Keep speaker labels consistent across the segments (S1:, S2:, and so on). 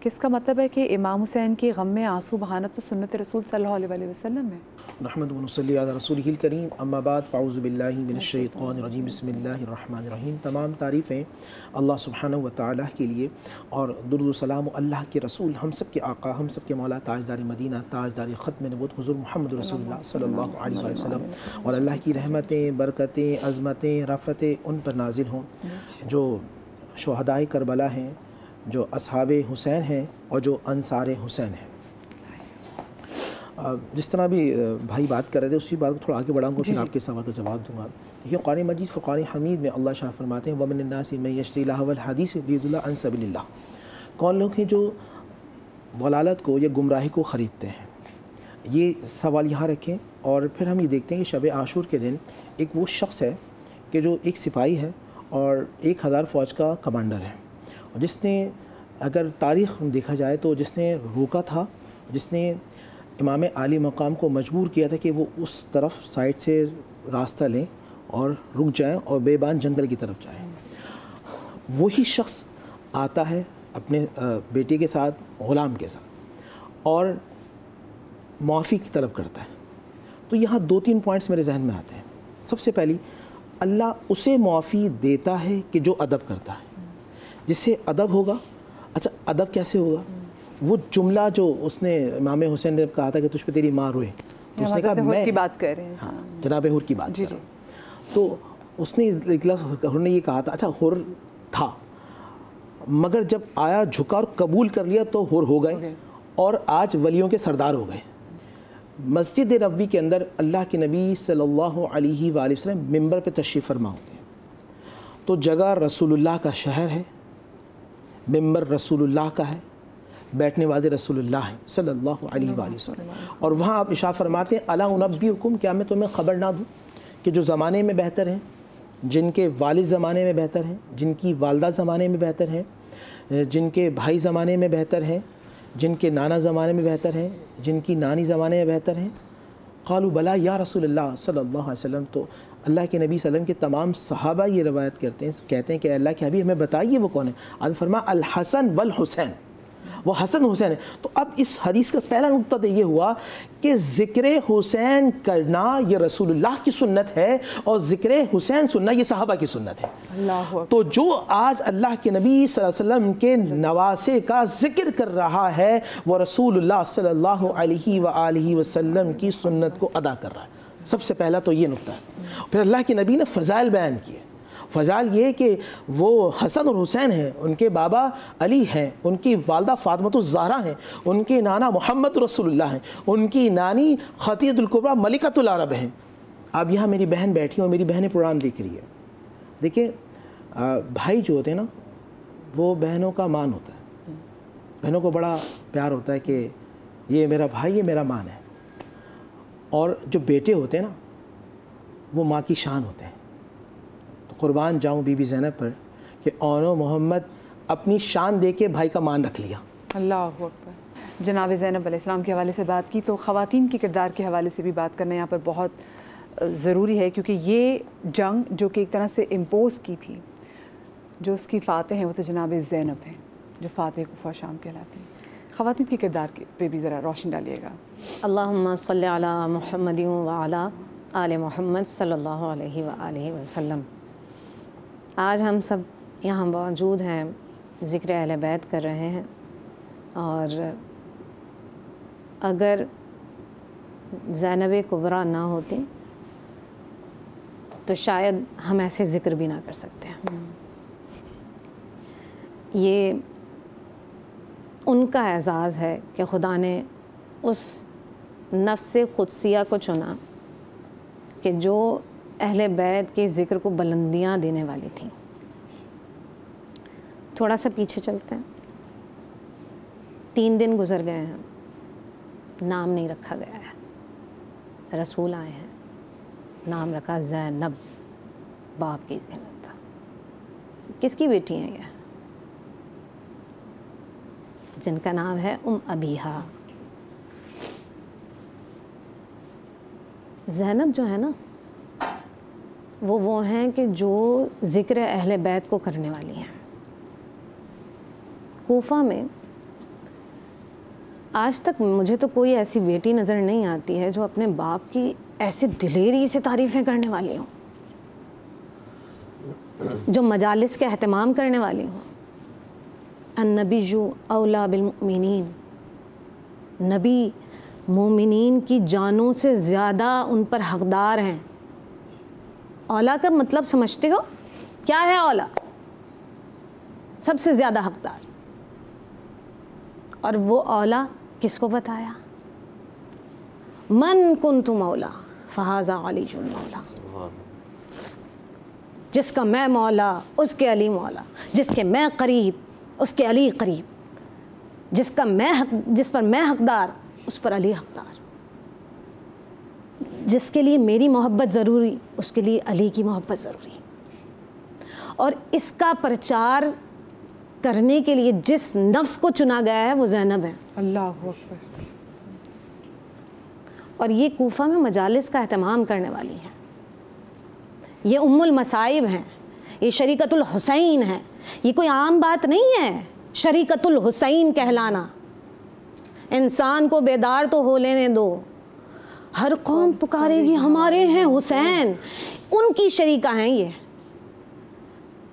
S1: किसका मतलब है कि इमाम हुसैन के गम में आंसू बहाना तो सुन्नत रसूल सल्लल्लाहु अलैहि वसल्लम है।
S2: नहमदुहु व नसल्ली अला रसूलिहिल करीम, अम्मा बाद, फ़अऊज़ु बिल्लाहि मिनश शैतानिर रजीम, बिस्मिल्लाहिर रहमानिर रहीम। तमाम तारीफ़ें अल्लाह सुब्हानहु व तआला के लिए और दुरूद व सलाम अल्लाह के रसूल, हम सब के आका, हम सब के मौला, ताजदार मदीना, ताजदार ख़त्म नबूवत हुज़ूर मुहम्मद रसूलुल्लाह सल्लल्लाहु अलैहि वसल्लम और अल्लाह की रहमतें, बरकतें, अज़मतें, रफ़तें उन पर नाज़िल हों जो शुहदाए करबला हैं, जो असहाबे हुसैन हैं और जो अंसारे हुसैन हैं। जिस तरह भी भाई बात कर रहे थे उसी बात को थोड़ा आगे बढ़ाऊँगा, फिर आपके सवाल का जवाब दूँगा। देखिए कुरान मजीद फ़ुरक़ान हमीद में अल्लाह शाह फरमाते हैं वमिन अन्नासि मन यश्तरी लहवल हदीस युरिदुल्लाह अन सबीलिल्लाह। कौन लोग हैं जो दलालत को या गुमराही को ख़रीदते हैं? ये सवाल यहाँ रखें और फिर हम ये देखते हैं कि शब आशूर के दिन एक वो शख्स है कि जो एक सिपाही है और 1000 फ़ौज का कमांडर है, जिसने अगर तारीख़ देखा जाए तो जिसने रोका था, जिसने इमाम आली मकाम को मजबूर किया था कि वो उस तरफ साइड से रास्ता लें और रुक जाएं और बेबान जंगल की तरफ जाएं। वही शख्स आता है अपने बेटे के साथ, ग़ुलाम के साथ, और माफ़ी की तलब करता है। तो यहाँ 2-3 पॉइंट्स मेरे जहन में आते हैं। सबसे पहली, अल्लाह उसे माफ़ी देता है कि जो अदब करता है, जिससे अदब होगा। अच्छा, अदब कैसे होगा? वो जुमला जो उसने इमाम हुसैन ने कहा था कि तुझ पे तेरी माँ रोए, तो उसने कहा मैं
S1: की बात कर रहे हैं।
S2: हाँ, जनाब हुर की बात
S1: जी
S2: जी। तो उसने हुर ने ये कहा था, अच्छा हुर था मगर जब आया झुका और कबूल कर लिया तो हुर हो गए और आज वलियों के सरदार हो गए। मस्जिद नबवी के अंदर अल्लाह के नबी सल्लल्लाहु अलैहि वसल्लम मिंबर पे तशरीफ़ फरमा होते हैं, तो जगह रसूलुल्लाह का शहर है, मिंबर रसूलुल्लाह का है, बैठने वाले रसूलुल्लाह हैं सल्लल्लाहु अलैहि वसल्लम। और वहाँ आप इशारा फरमाते हैं अला उनब्बिउकुम, क्या मैं तुम्हें ख़बर ना दूँ कि जो ज़माने में बेहतर हैं, जिनके वालिद ज़माने में बेहतर हैं, जिनकी वालदा ज़माने में बेहतर हैं, जिनके भाई ज़माने में बेहतर हैं, जिनके नाना ज़माने में बेहतर हैं, जिनकी नानी ज़माने में बेहतर हैं। क़ालू बला या रसूलल्लाह सल्लल्लाहु अलैहि वसल्लम। तो अल्लाह के नबी सल्लल्लाहु अलैहि वसल्लम के तमाम सहाबा ये रवायत करते हैं, कहते हैं कि अल्लाह के हबीब हमें बताइए वो कौन है। आप फरमा अल हसन वल हुसैन, वो हसन हुसैन है। तो अब इस हदीस का पहला नुक्ता तो ये हुआ कि ज़िक्र हुसैन करना ये रसूलुल्लाह की सुन्नत है और ज़िक्र हुसैन सुनना ये सहाबा की सुन्नत है। तो जो आज अल्लाह के नबी सल्लल्लाहु अलैहि वसल्लम के नवासे का ज़िक्र कर रहा है वो रसूलुल्लाह सल्लल्लाहु अलैहि वसल्लम की सुन्नत को अदा कर रहा है। सबसे पहला तो ये नुक्ता है। फिर अल्लाह के नबी ने फ़ज़ाइल बयान किए। फ़ज़ाइल ये कि वो हसन और हुसैन हैं, उनके बाबा अली हैं, उनकी वालदा फ़ातिमतुज़ ज़हरा हैं, उनके नाना मोहम्मद रसूलुल्लाह हैं, उनकी नानी खतीजतुल कुबरा मलिकतुल अरब हैं। अब यहाँ मेरी बहन बैठी है और मेरी बहनें प्रोग्राम देख रही है। देखिए भाई जो होते हैं ना, वो बहनों का मान होता है, बहनों को बड़ा प्यार होता है कि ये मेरा भाई, ये मेरा मान है। और जो बेटे होते हैं ना, वो माँ की शान होते हैं। कुर्बान जाऊँ बीबी ज़ैनब पर कि औनो मोहम्मद अपनी शान दे के भाई का मान रख लिया।
S1: अल्लाह अकबर। जनाब ज़ैनब अलैहिस्सलाम के हवाले से बात की, तो ख़वातीन के किरदार के हवाले से भी बात करना यहाँ पर बहुत ज़रूरी है, क्योंकि ये जंग जो कि एक तरह से इम्पोज़ की थी, जो उसकी फ़ातिह हैं वो तो जनाब ज़ैनब हैं, जो फ़ातिह कुफ़ा शाम कहलाती हैं। ख़वातीन के किरदार पे भी ज़रा रोशनी डालिएगा।
S3: अल्लाहुम्मा सल्लि अला मुहम्मदिन व अला आले मोहम्मद सल्लल्लाहु अलैहि वसल्लम। आज हम सब यहाँ मौजूद हैं, ज़िक्र अहले बैत कर रहे हैं, और अगर ज़ैनब कुबरा ना होती तो शायद हम ऐसे ज़िक्र भी ना कर सकते हैं। ये उनका एज़ाज़ है कि खुदा ने उस नफ्स क़ुद्सिया को चुना कि जो अहले बैत के ज़िक्र को बुलंदियाँ देने वाली थी। थोड़ा सा पीछे चलते हैं। 3 दिन गुज़र गए हैं, नाम नहीं रखा गया है। रसूल आए हैं, नाम रखा ज़ैनब, बाप की ज़ैनब था। किसकी बेटी हैं ये? जिनका नाम है अबीहा। ज़ैनब जो है ना, वो हैं कि जो ज़िक्र अहले बैत को करने वाली हैं। कूफा में آج تک مجھے تو کوئی ایسی بیٹی نظر نہیں آتی ہے جو اپنے باپ کی ایسے دلیری سے تعریفیں کرنے والی ہوں، جو مجالس کے اہتمام کرنے والی ہوں. النبی اولا بالمؤمنین، نبی مومنین کی جانوں سے زیادہ ان پر حقدار ہیں. اولا کا مطلب سمجھتے ہو کیا ہے؟ اولا سب سے زیادہ حقدار. اور وہ اولا کس کو بتایا؟ من کنت مولا فہذا علی مولا. جس کا میں مولا اس کے علی مولا، جس کے میں قریب اس کے علی قریب، جس پر میں حقدار اس پر علی حقدار، جس کے لیے میری محبت ضروری اس کے لیے علی کی محبت ضروری. اور اس کا پرچار کرنے کے لیے جس نفس کو چنا گیا ہے وہ زینب ہے.
S1: اللہ اکبر.
S3: اور یہ کوفہ میں مجالس کا اہتمام کرنے والی ہیں، یہ ام المصائب ہیں، یہ شریکت الحسین ہے. یہ کوئی عام بات نہیں ہے شریکت الحسین کہلانا. انسان کو بیدار تو ہو لینے دو. ہر قوم پکارے گی ہمارے ہیں حسین، ان کی شریکہ ہیں یہ.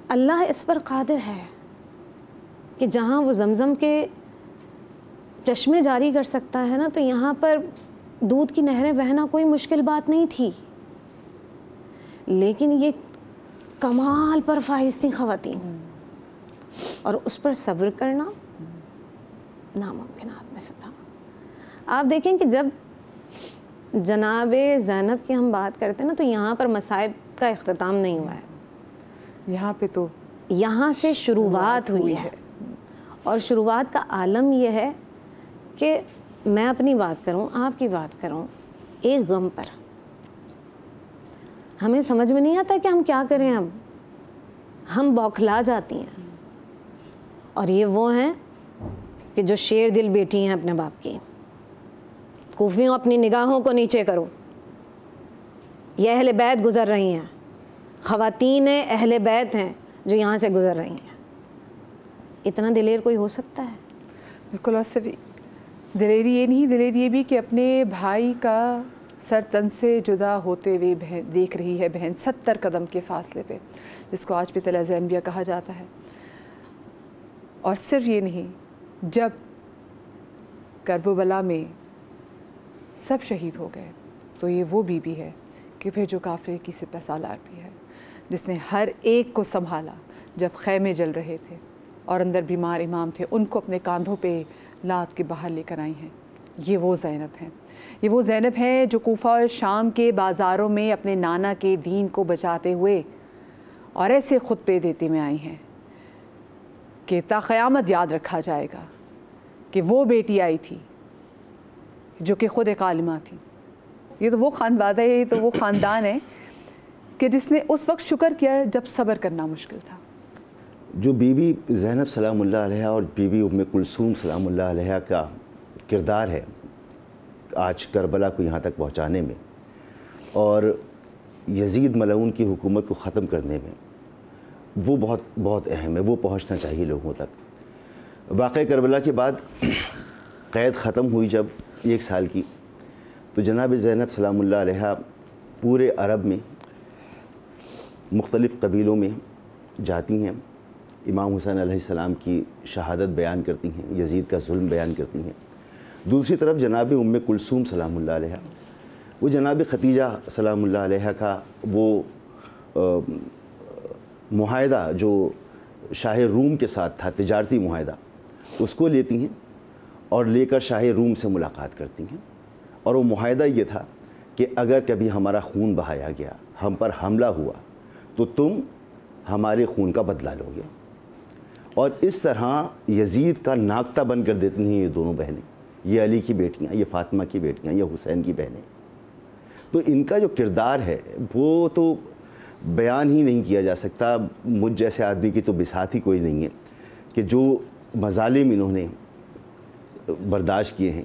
S3: اللہ اس پر قادر ہے کہ جہاں وہ زمزم کے چشمے جاری کر سکتا ہے نا، تو یہاں پر دودھ کی نہریں بہنا کوئی مشکل بات نہیں تھی. لیکن یہ کمال پر فائز تھی خواتین، اور اس پر صبر کرنا ناممکنات میں سے تھا. آپ دیکھیں کہ جب جناب زینب کی ہم بات کرتے ہیں نا، تو یہاں پر مصائب کا اختتام نہیں ہوا ہے.
S1: یہاں پہ تو
S3: یہاں سے شروعات ہوئی ہے. اور شروعات کا عالم یہ ہے کہ میں اپنی بات کروں، آپ کی بات کروں، ایک غم پر ہمیں سمجھ میں نہیں آتا کہ ہم کیا کریں. اب ہم بوکھلا جاتی ہیں. اور یہ وہ ہیں کہ جو شیر دل بیٹی ہیں اپنے باپ کی. کوفیوں اپنی نگاہوں کو نیچے کرو، یہ اہل بیت گزر رہی ہیں، خواتین اہل بیت ہیں جو یہاں سے گزر رہی ہیں. اتنا دلیر کوئی ہو سکتا ہے؟
S1: بالکل. اور صرف دلیری یہ نہیں، دلیری یہ بھی کہ اپنے بھائی کا سر تن سے جدا ہوتے ہوئے دیکھ رہی ہے بہن 70 قدم کے فاصلے پہ، جس کو آج بھی طلعہ انبیاء کہا جاتا ہے. اور صرف یہ نہیں، جب کربلا میں سب شہید ہو گئے تو یہ وہ بی بی ہے کہ پھر جو کافرے کی سپہ سالار بھی ہے، جس نے ہر ایک کو سنبھالا جب خیمے جل رہے تھے اور اندر بیمار امام تھے، ان کو اپنے کاندھوں پہ لاد کے باہر لے کر آئی ہیں. یہ وہ زینب ہیں. یہ وہ زینب ہیں جو کوفہ اور شام کے بازاروں میں اپنے نانا کے دین کو بچاتے ہوئے اور ایسے خطبے دیتے میں آئی ہیں کہ تا قیامت یاد رکھا جائے گا کہ وہ بیٹی آئی تھی جو کہ خود ایک عالمہ تھی. یہ تو وہ خاندان ہے، یہ تو وہ خاندان ہے کہ جس نے اس وقت شکر کیا جب صبر کرنا مشکل تھا.
S4: جو بی بی زینب سلام اللہ علیہ اور بی بی ام کلثوم سلام اللہ علیہ کا کردار ہے آج کربلا کو یہاں تک پہنچانے میں اور یزید ملعون کی حکومت کو ختم کرنے میں، وہ بہت بہت اہم ہے. وہ پہنچنا چاہیے لوگوں تک. واقعہ کربلا کے بعد قید ختم ہوئی جب 1 سال کی، تو جناب زینب سلام اللہ علیہ پورے عرب میں مختلف قبیلوں میں جاتی ہیں، امام حسین علیہ السلام کی شہادت بیان کرتی ہیں، یزید کا ظلم بیان کرتی ہیں. دوسری طرف جناب ام کلثوم سلام اللہ علیہ، وہ جناب ختیجہ سلام اللہ علیہ کا وہ معاہدہ جو شاہ روم کے ساتھ تھا، تجارتی معاہدہ، اس کو لیتی ہیں اور لے کر شاہ روم سے ملاقات کرتی ہیں. اور وہ معاہدہ یہ تھا کہ اگر کبھی ہمارا خون بہایا گیا، ہم پر حملہ ہوا، تو تم ہمارے خون کا بدلہ لو گے. اور اس طرح یزید کا ناکتہ بن کر دیتی ہیں یہ دونوں بہنیں، یہ علی کی بیٹیاں، یہ فاطمہ کی بیٹیاں، یہ حسین کی بہنیں. تو ان کا جو کردار ہے وہ تو بیان ہی نہیں کیا جا سکتا. مجھ جیسے آدمی کی تو بساط ہی کوئی نہیں ہے کہ جو مظالم انہوں نے برداشت کیے ہیں